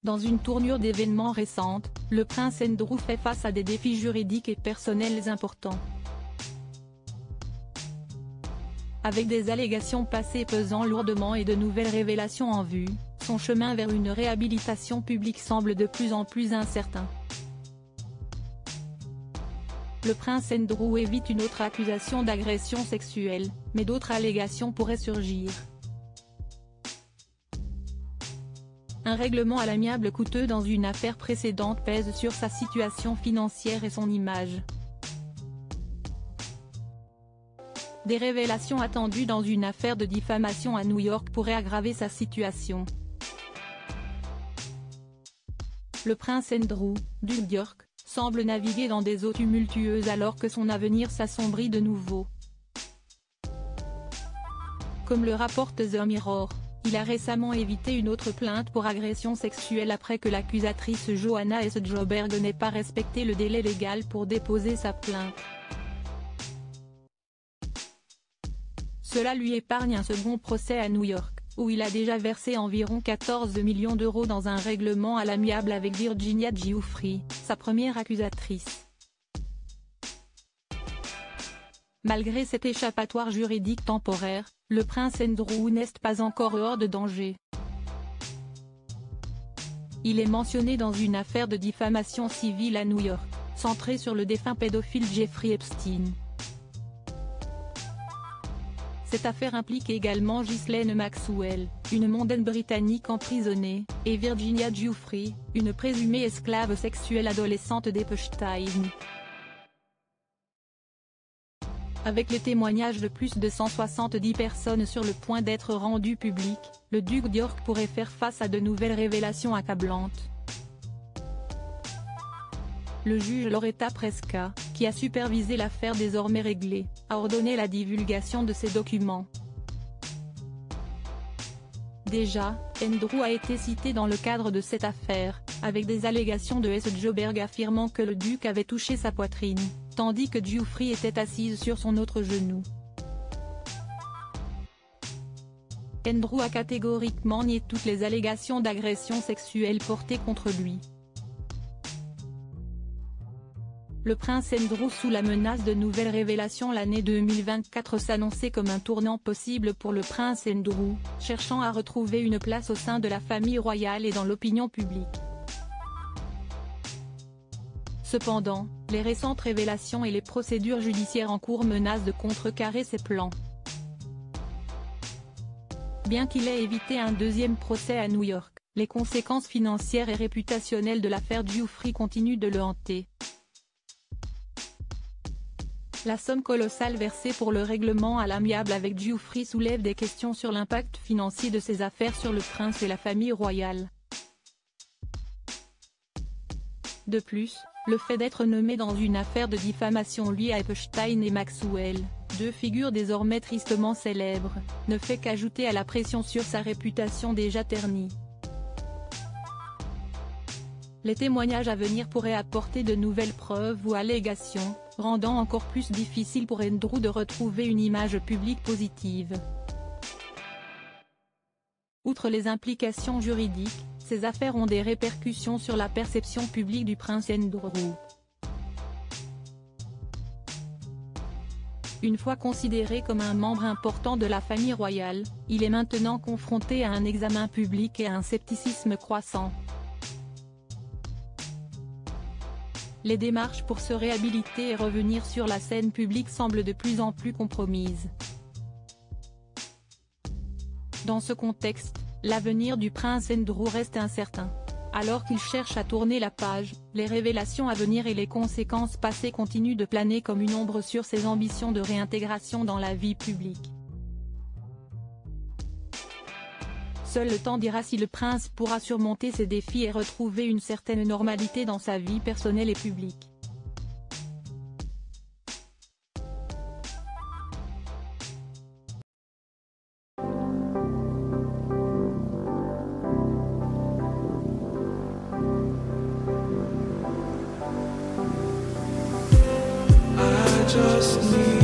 Dans une tournure d'événements récente, le prince Andrew fait face à des défis juridiques et personnels importants. Avec des allégations passées pesant lourdement et de nouvelles révélations en vue, son chemin vers une réhabilitation publique semble de plus en plus incertain. Le prince Andrew évite une autre accusation d'agression sexuelle, mais d'autres allégations pourraient surgir. Un règlement à l'amiable coûteux dans une affaire précédente pèse sur sa situation financière et son image. Des révélations attendues dans une affaire de diffamation à New York pourraient aggraver sa situation. Le prince Andrew, duc d'York, semble naviguer dans des eaux tumultueuses alors que son avenir s'assombrit de nouveau. Comme le rapporte The Mirror, il a récemment évité une autre plainte pour agression sexuelle après que l'accusatrice Joanna S. Joberg n'ait pas respecté le délai légal pour déposer sa plainte. Cela lui épargne un second procès à New York, où il a déjà versé environ 14 millions d'euros dans un règlement à l'amiable avec Virginia Giuffre, sa première accusatrice. Malgré cet échappatoire juridique temporaire, le prince Andrew n'est pas encore hors de danger. Il est mentionné dans une affaire de diffamation civile à New York, centrée sur le défunt pédophile Jeffrey Epstein. Cette affaire implique également Ghislaine Maxwell, une mondaine britannique emprisonnée, et Virginia Giuffre, une présumée esclave sexuelle adolescente d'Epstein. Avec les témoignages de plus de 170 personnes sur le point d'être rendus publics, le duc d'York pourrait faire face à de nouvelles révélations accablantes. Le juge Loretta Preska, qui a supervisé l'affaire désormais réglée, a ordonné la divulgation de ces documents. Déjà, Andrew a été cité dans le cadre de cette affaire, avec des allégations de S. Joberg affirmant que le duc avait touché sa poitrine, tandis que Giuffre était assise sur son autre genou. Andrew a catégoriquement nié toutes les allégations d'agression sexuelle portées contre lui. Le prince Andrew sous la menace de nouvelles révélations. L'année 2024 s'annonçait comme un tournant possible pour le prince Andrew, cherchant à retrouver une place au sein de la famille royale et dans l'opinion publique. Cependant, les récentes révélations et les procédures judiciaires en cours menacent de contrecarrer ses plans. Bien qu'il ait évité un deuxième procès à New York, les conséquences financières et réputationnelles de l'affaire Giuffre continuent de le hanter. La somme colossale versée pour le règlement à l'amiable avec Giuffre soulève des questions sur l'impact financier de ces affaires sur le prince et la famille royale. De plus, le fait d'être nommé dans une affaire de diffamation liée à Epstein et Maxwell, deux figures désormais tristement célèbres, ne fait qu'ajouter à la pression sur sa réputation déjà ternie. Les témoignages à venir pourraient apporter de nouvelles preuves ou allégations, rendant encore plus difficile pour Andrew de retrouver une image publique positive. Outre les implications juridiques, ces affaires ont des répercussions sur la perception publique du prince Andrew. Une fois considéré comme un membre important de la famille royale, il est maintenant confronté à un examen public et à un scepticisme croissant. Les démarches pour se réhabiliter et revenir sur la scène publique semblent de plus en plus compromises. Dans ce contexte, l'avenir du prince Andrew reste incertain. Alors qu'il cherche à tourner la page, les révélations à venir et les conséquences passées continuent de planer comme une ombre sur ses ambitions de réintégration dans la vie publique. Seul le temps dira si le prince pourra surmonter ces défis et retrouver une certaine normalité dans sa vie personnelle et publique. Just need